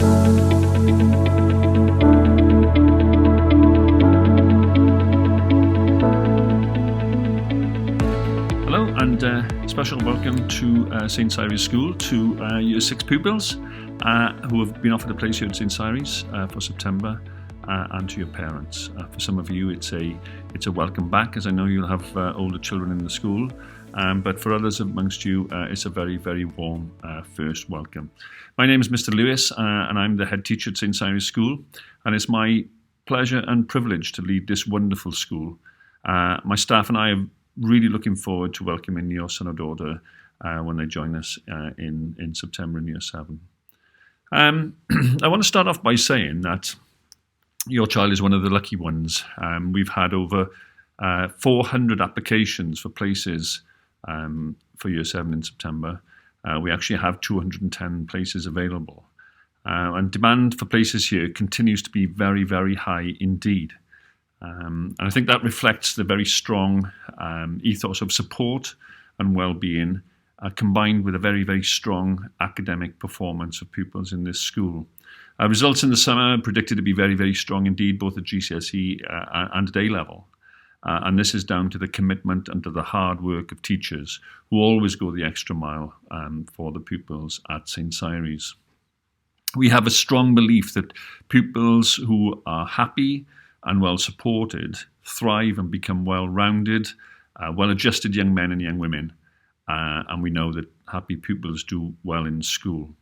Hello and special welcome to St Cyres School to Year 6 pupils who have been offered a place here at St Cyres for September, and to your parents. For some of you it's a welcome back, as I know you'll have older children in the school, but for others amongst you it's a very, very warm first welcome. My name is Mr. Lewis and I'm the head teacher at St Cyres School, and it's my pleasure and privilege to lead this wonderful school. My staff and I are really looking forward to welcoming your son or daughter when they join us in September in Year 7. I want to start off by saying that your child is one of the lucky ones. We've had over 400 applications for places for Year 7 in September. We actually have 210 places available. And demand for places here continues to be very, very high indeed. And I think that reflects the very strong ethos of support and well-being, combined with a very, very strong academic performance of pupils in this school. Results in the summer are predicted to be very, very strong indeed, both at GCSE and at A-level. And this is down to the commitment and to the hard work of teachers who always go the extra mile for the pupils at St Cyres. We have a strong belief that pupils who are happy and well supported thrive and become well-rounded, well-adjusted young men and young women. And we know that happy pupils do well in school.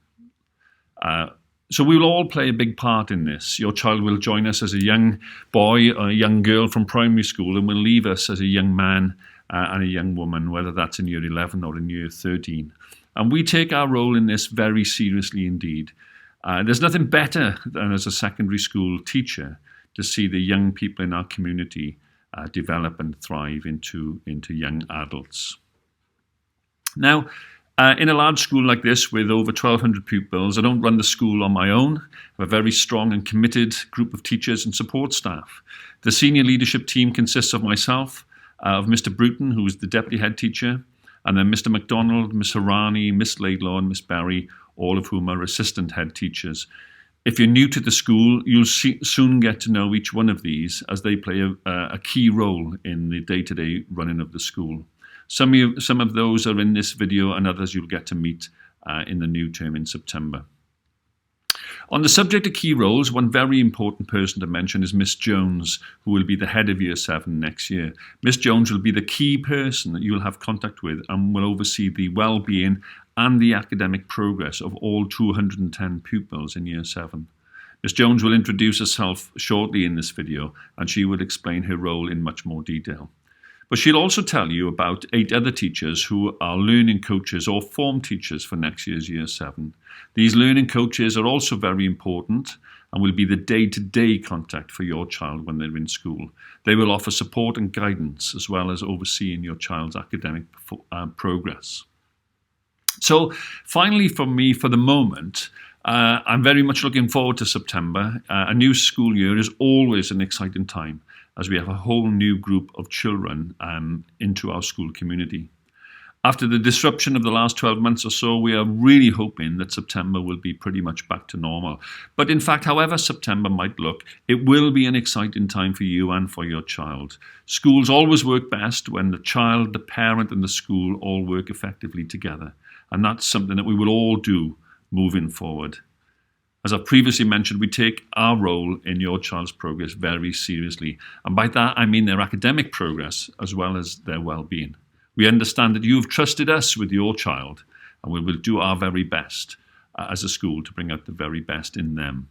So we will all play a big part in this. Your child will join us as a young boy or a young girl from primary school and will leave us as a young man and a young woman, whether that's in Year 11 or in Year 13. And we take our role in this very seriously indeed. There's nothing better than as a secondary school teacher to see the young people in our community develop and thrive into young adults. Now, in a large school like this with over 1,200 pupils, I don't run the school on my own. I have a very strong and committed group of teachers and support staff. The senior leadership team consists of myself, of Mr. Bruton, who is the deputy head teacher, and then Mr. MacDonald, Miss Harani, Miss Laidlaw and Miss Berry, all of whom are assistant head teachers. If you're new to the school, you'll soon get to know each one of these as they play a key role in the day-to-day running of the school. Some of those are in this video, and others you'll get to meet in the new term in September. On the subject of key roles, one very important person to mention is Miss Jones, who will be the head of Year 7 next year. Miss Jones will be the key person that you'll have contact with and will oversee the well-being and the academic progress of all 210 pupils in Year 7. Miss Jones will introduce herself shortly in this video, and she will explain her role in much more detail. But she'll also tell you about 8 other teachers who are learning coaches or form teachers for next year's Year 7. These learning coaches are also very important and will be the day-to-day contact for your child when they're in school. They will offer support and guidance as well as overseeing your child's academic progress. So finally for me, for the moment, I'm very much looking forward to September. A new school year is always an exciting time as we have a whole new group of children into our school community. After the disruption of the last 12 months or so, we are really hoping that September will be pretty much back to normal. But in fact, however September might look, it will be an exciting time for you and for your child. Schools always work best when the child, the parent and the school all work effectively together. And that's something that we will all do moving forward. As I've previously mentioned, we take our role in your child's progress very seriously. And by that, I mean their academic progress as well as their well-being. We understand that you've trusted us with your child, and we will do our very best as a school to bring out the very best in them.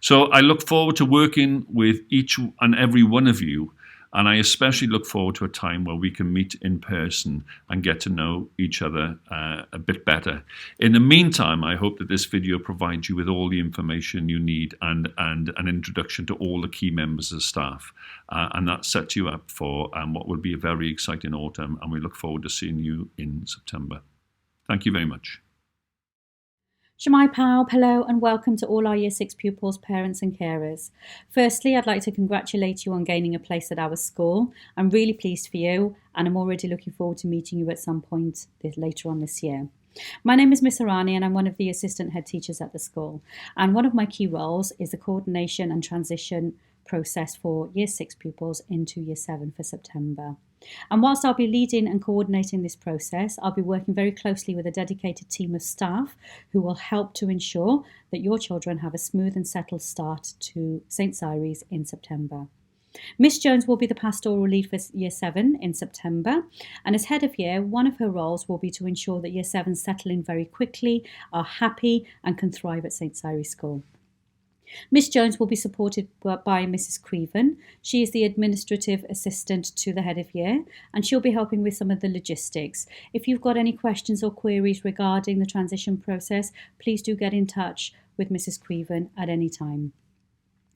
So I look forward to working with each and every one of you, and I especially look forward to a time where we can meet in person and get to know each other a bit better. In the meantime, I hope that this video provides you with all the information you need and an introduction to all the key members of staff. And that sets you up for what will be a very exciting autumn, and we look forward to seeing you in September. Thank you very much. Shemai Pal, hello and welcome to all our Year 6 pupils, parents and carers. Firstly, I'd like to congratulate you on gaining a place at our school. I'm really pleased for you and I'm already looking forward to meeting you at some point later on this year. My name is Miss Arani and I'm one of the assistant head teachers at the school. And one of my key roles is the coordination and transition process for Year 6 pupils into Year 7 for September. And whilst I'll be leading and coordinating this process, I'll be working very closely with a dedicated team of staff who will help to ensure that your children have a smooth and settled start to St Cyres in September. Miss Jones will be the pastoral lead for Year 7 in September, and as head of year, one of her roles will be to ensure that Year 7 settle in very quickly, are happy and can thrive at St Cyres School. Miss Jones will be supported by Mrs Creven. She is the administrative assistant to the head of year and she'll be helping with some of the logistics. If you've got any questions or queries regarding the transition process, please do get in touch with Mrs Creven at any time.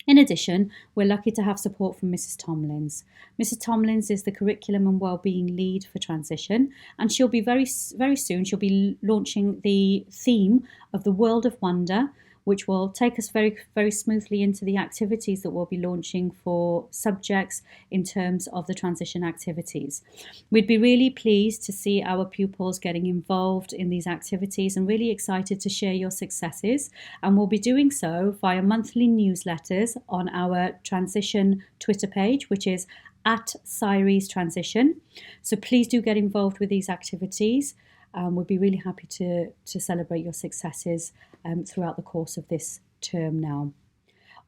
In addition, we're lucky to have support from Mrs Tomlins. Mrs Tomlins is the curriculum and wellbeing lead for transition, and she'll be very soon she'll be launching the theme of the World of Wonder, which will take us very smoothly into the activities that we'll be launching for subjects in terms of the transition activities. We'd be really pleased to see our pupils getting involved in these activities and really excited to share your successes. And we'll be doing so via monthly newsletters on our transition Twitter page, which is @CyresTransition. So please do get involved with these activities. We'll be really happy to celebrate your successes throughout the course of this term now.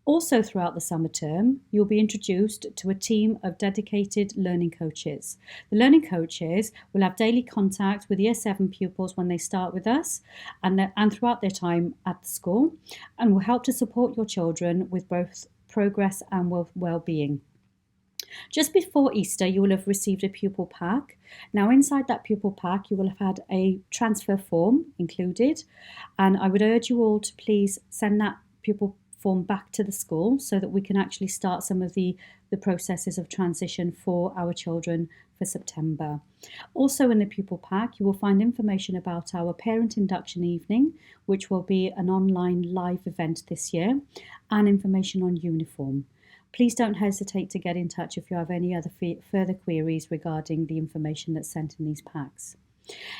Also throughout the summer term, you'll be introduced to a team of dedicated learning coaches. The learning coaches will have daily contact with Year 7 pupils when they start with us and throughout their time at the school, and will help to support your children with both progress and well-being. Just before Easter, you will have received a pupil pack. Now, inside that pupil pack, you will have had a transfer form included, and I would urge you all to please send that pupil form back to the school so that we can actually start some of the processes of transition for our children for September. Also in the pupil pack, you will find information about our parent induction evening, which will be an online live event this year, and information on uniform. Please don't hesitate to get in touch if you have any other further queries regarding the information that's sent in these packs.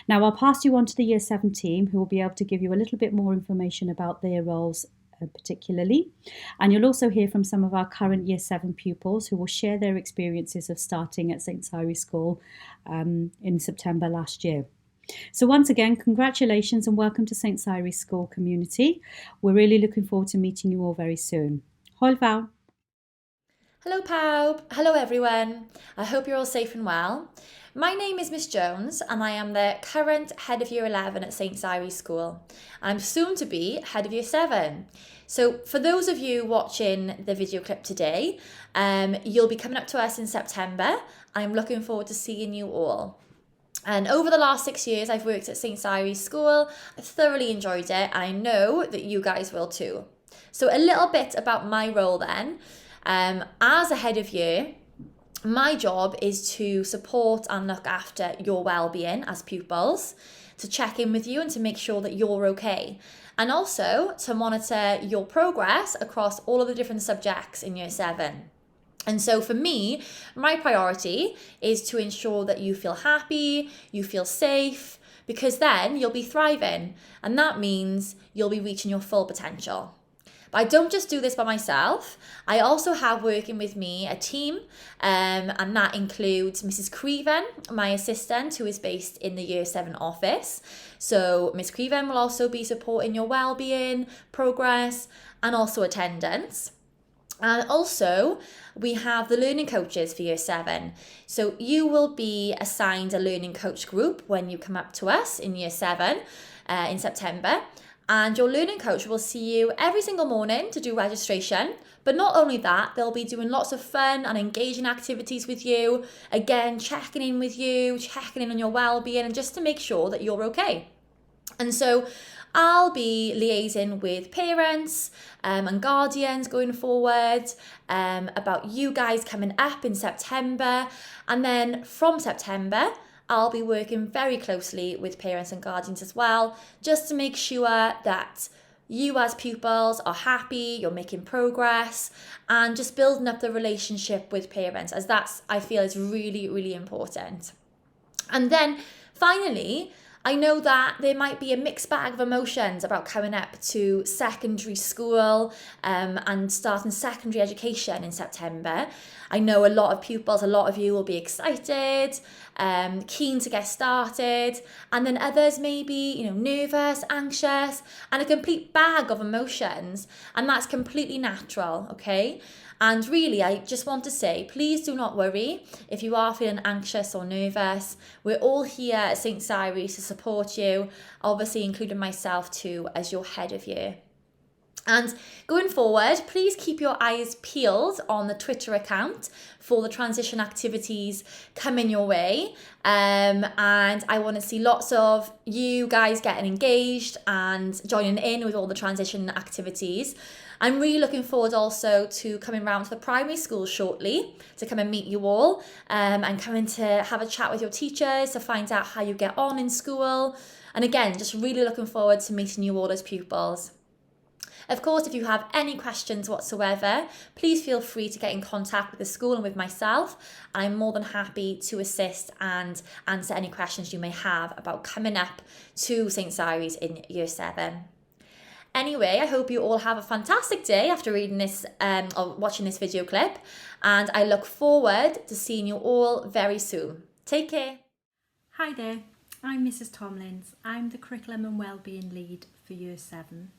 Now, I'll pass you on to the Year 7 team who will be able to give you a little bit more information about their roles particularly. And you'll also hear from some of our current Year 7 pupils who will share their experiences of starting at St Cyres School in September last year. So once again, congratulations and welcome to St Cyres School community. We're really looking forward to meeting you all very soon. Hwyl fawr. Hello pawb, hello everyone. I hope you're all safe and well. My name is Miss Jones and I am the current head of Year 11 at St Cyres School. I'm soon to be head of Year 7. So for those of you watching the video clip today, you'll be coming up to us in September. I'm looking forward to seeing you all. And over the last 6 years, I've worked at St Cyres School. I've thoroughly enjoyed it and I know that you guys will too. So a little bit about my role then. As a head of year, my job is to support and look after your well-being as pupils, to check in with you and to make sure that you're okay, and also to monitor your progress across all of the different subjects in Year 7. And so for me, my priority is to ensure that you feel happy, you feel safe, because then you'll be thriving, and that means you'll be reaching your full potential. But I don't just do this by myself. I also have working with me a team, and that includes Mrs. Creven, my assistant, who is based in the Year 7 office. So Miss Creven will also be supporting your well-being, progress, and also attendance. And also, we have the learning coaches for Year 7. So you will be assigned a learning coach group when you come up to us in Year 7 in September. And your learning coach will see you every single morning to do registration. But not only that, they'll be doing lots of fun and engaging activities with you. Again, checking in with you, checking in on your well-being, and just to make sure that you're okay. And so I'll be liaising with parents and guardians going forward about you guys coming up in September. And then from September, I'll be working very closely with parents and guardians as well, just to make sure that you as pupils are happy, you're making progress, and just building up the relationship with parents, as that's, I feel, is really, really important. And then finally, I know that there might be a mixed bag of emotions about coming up to secondary school and starting secondary education in September. I know a lot of pupils, a lot of you will be excited, keen to get started, and then others may be, nervous, anxious, and a complete bag of emotions, and that's completely natural, okay? And really, I just want to say, please do not worry if you are feeling anxious or nervous. We're all here at St Cyres to support you, obviously including myself too, as your head of year. And going forward, please keep your eyes peeled on the Twitter account for the transition activities coming your way. And I want to see lots of you guys getting engaged and joining in with all the transition activities. I'm really looking forward also to coming round to the primary school shortly to come and meet you all and coming to have a chat with your teachers to find out how you get on in school. And again, just really looking forward to meeting you all as pupils. Of course, if you have any questions whatsoever, please feel free to get in contact with the school and with myself. I'm more than happy to assist and answer any questions you may have about coming up to St Cyres in Year 7. Anyway, I hope you all have a fantastic day after reading this or watching this video clip, and I look forward to seeing you all very soon. Take care. Hi there, I'm Mrs Tomlins. I'm the Curriculum and Wellbeing Lead for Year 7.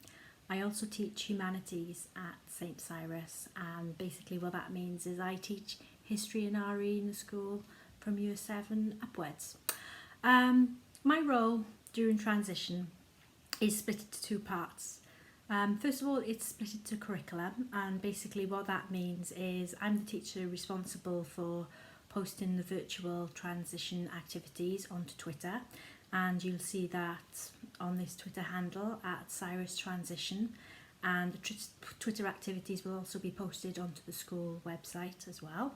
I also teach humanities at St Cyres, and basically what that means is I teach history and RE in the school from Year 7 upwards. My role during transition is split into two parts. First of all, it's split into curriculum, and basically what that means is I'm the teacher responsible for posting the virtual transition activities onto Twitter, and you'll see that on this Twitter handle at Cyres Transition, and the Twitter activities will also be posted onto the school website as well.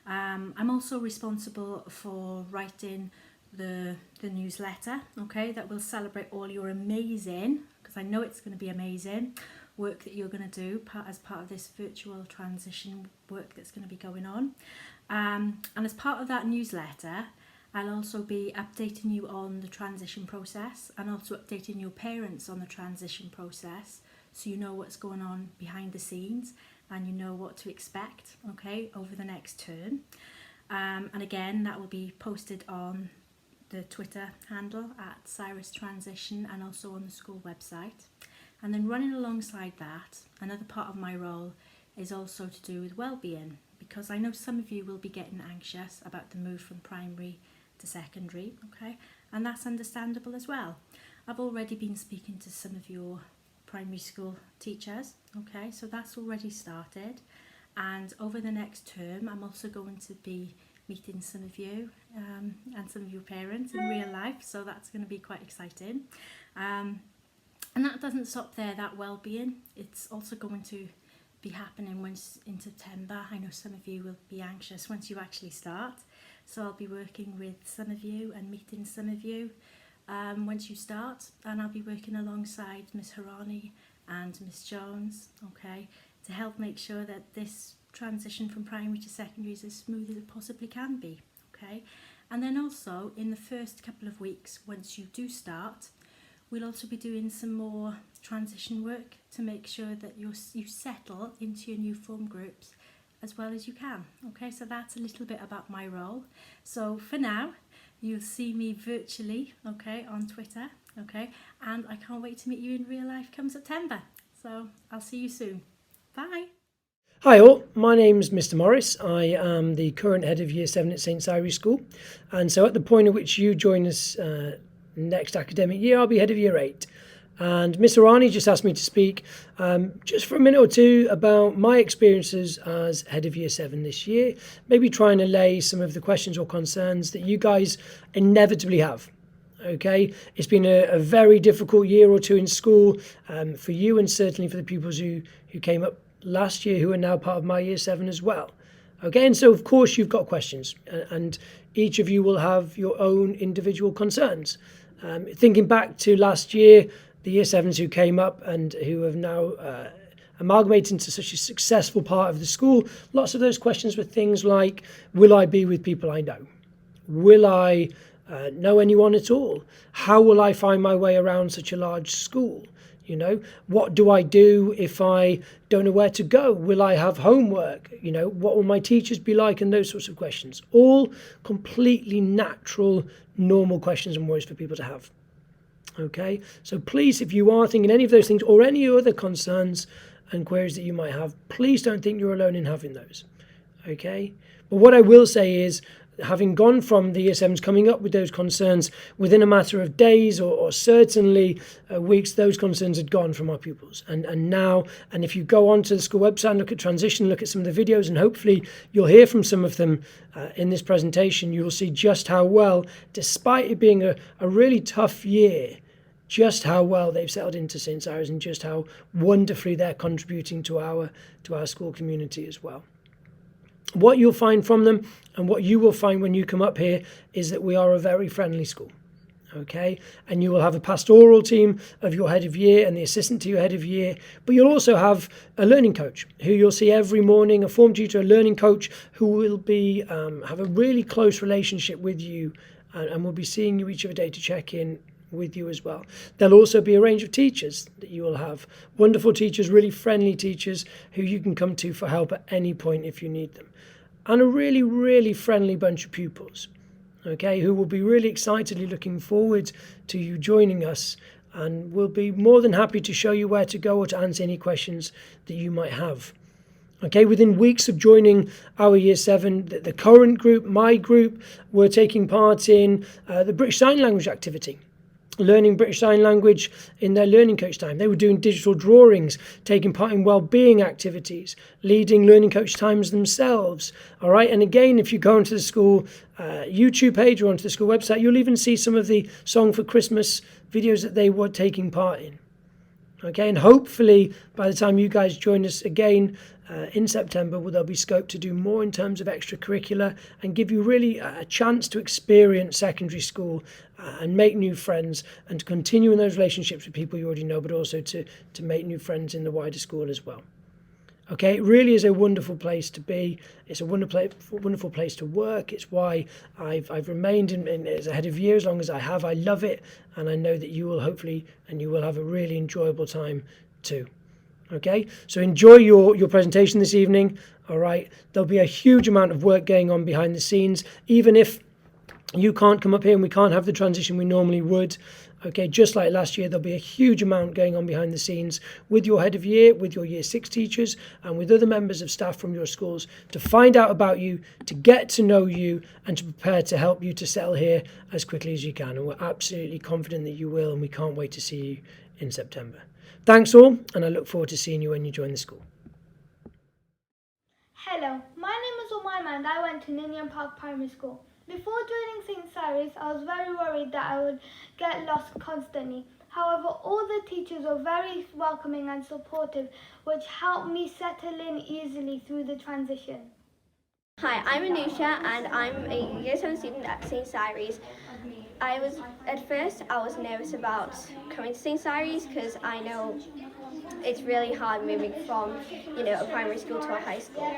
I'm also responsible for writing the newsletter, okay, that will celebrate all your amazing, because I know it's going to be amazing, work that you're going to do as part of this virtual transition work that's going to be going on. And as part of that newsletter, I'll also be updating you on the transition process and also updating your parents on the transition process, so you know what's going on behind the scenes and you know what to expect, okay, over the next term. And again, that will be posted on the Twitter handle at Cyres Transition and also on the school website. And then running alongside that, another part of my role is also to do with wellbeing, because I know some of you will be getting anxious about the move from primary to secondary, okay, and that's understandable as well. I've already been speaking to some of your primary school teachers, okay, so that's already started, and over the next term I'm also going to be meeting some of you and some of your parents in real life, so that's going to be quite exciting. And that doesn't stop there, that well-being, it's also going to be happening once in September. I know some of you will be anxious once you actually start, so I'll be working with some of you and meeting some of you once you start, and I'll be working alongside Miss Harani and Miss Jones, okay, to help make sure that this transition from primary to secondary is as smooth as it possibly can be, okay. And then also in the first couple of weeks once you do start, we'll also be doing some more transition work to make sure that you settle into your new form groups as well as you can, okay. So that's a little bit about my role. So for now you'll see me virtually, okay, on Twitter, okay, and I can't wait to meet you in real life come September. So I'll see you soon. Bye. Hi all, my name's Mr Morris. I am the current head of Year 7 at St Cyres School, and so at the point at which you join us next academic year, I'll be head of Year 8. And Miss Arani just asked me to speak just for a minute or two about my experiences as head of Year 7 this year, maybe trying to allay some of the questions or concerns that you guys inevitably have. Okay, it's been a very difficult year or two in school for you, and certainly for the pupils who came up last year who are now part of my Year 7 as well. Okay, and so of course you've got questions, and each of you will have your own individual concerns. Thinking back to last year, the Year 7s who came up and who have now amalgamated into such a successful part of the school, lots of those questions were things like, will I be with people I know? Will I know anyone at all? How will I find my way around such a large school? You know, what do I do if I don't know where to go? Will I have homework? You know, what will my teachers be like? And those sorts of questions. All completely natural, normal questions and worries for people to have. Okay, so please, if you are thinking any of those things or any other concerns and queries that you might have, please don't think you're alone in having those. Okay, but what I will say is, having gone from the Year 7s coming up with those concerns within a matter of days or certainly weeks, those concerns had gone from our pupils. And now, and if you go onto the school website and look at transition, look at some of the videos, and hopefully you'll hear from some of them in this presentation, you will see just how well, despite it being a really tough year, just how well they've settled into St Cyres and just how wonderfully they're contributing to our school community as well. What you'll find from them and what you will find when you come up here is that we are a very friendly school. Okay, and you will have a pastoral team of your head of year and the assistant to your head of year, but you'll also have a learning coach who you'll see every morning, a form tutor, a learning coach who will be have a really close relationship with you and will be seeing you each other day to check in with you as well. There'll also be a range of teachers that you will have, wonderful teachers, really friendly teachers who you can come to for help at any point if you need them, and a really, really friendly bunch of pupils, okay, who will be really excitedly looking forward to you joining us and will be more than happy to show you where to go or to answer any questions that you might have. Okay, within weeks of joining our Year 7, the current group, my group, were taking part in the British Sign Language activity, learning British Sign Language in their learning coach time. They were doing digital drawings, taking part in well-being activities, leading learning coach times themselves. All right, and again, if you go onto the school YouTube page or onto the school website, you'll even see some of the Song for Christmas videos that they were taking part in. Okay, and hopefully by the time you guys join us again in September, there'll be scope to do more in terms of extracurricular and give you really a chance to experience secondary school and make new friends and to continue in those relationships with people you already know, but also to make new friends in the wider school as well. Okay, it really is a wonderful place to be. It's a wonderful place to work. It's why I've remained as a head of year as long as I have. I love it, and I know that you will hopefully, and you will have a really enjoyable time too. Okay, so enjoy your presentation this evening. All right, there'll be a huge amount of work going on behind the scenes, even if you can't come up here and we can't have the transition we normally would. Okay, just like last year, there'll be a huge amount going on behind the scenes with your head of year, with your Year 6 teachers, and with other members of staff from your schools to find out about you, to get to know you, and to prepare to help you to settle here as quickly as you can. And we're absolutely confident that you will, and we can't wait to see you in September. Thanks all, and I look forward to seeing you when you join the school. Hello, my name is Umayma and I went to Ninian Park Primary School. Before joining St Cyres, I was very worried that I would get lost constantly. However, all the teachers were very welcoming and supportive, which helped me settle in easily through the transition. Hi, I'm Anusha and I'm a Year 7 student at St Cyres. At first I was nervous about coming to St Cyres because I know it's really hard moving from, a primary school to a high school.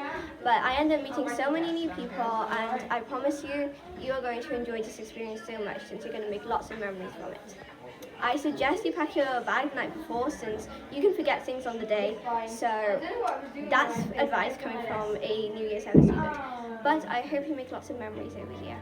But I ended up meeting so many new people, and I promise you, you are going to enjoy this experience so much since you're going to make lots of memories from it. I suggest you pack your bag the night before since you can forget things on the day, so that's advice coming from a new Year 7 student. But I hope you make lots of memories over here.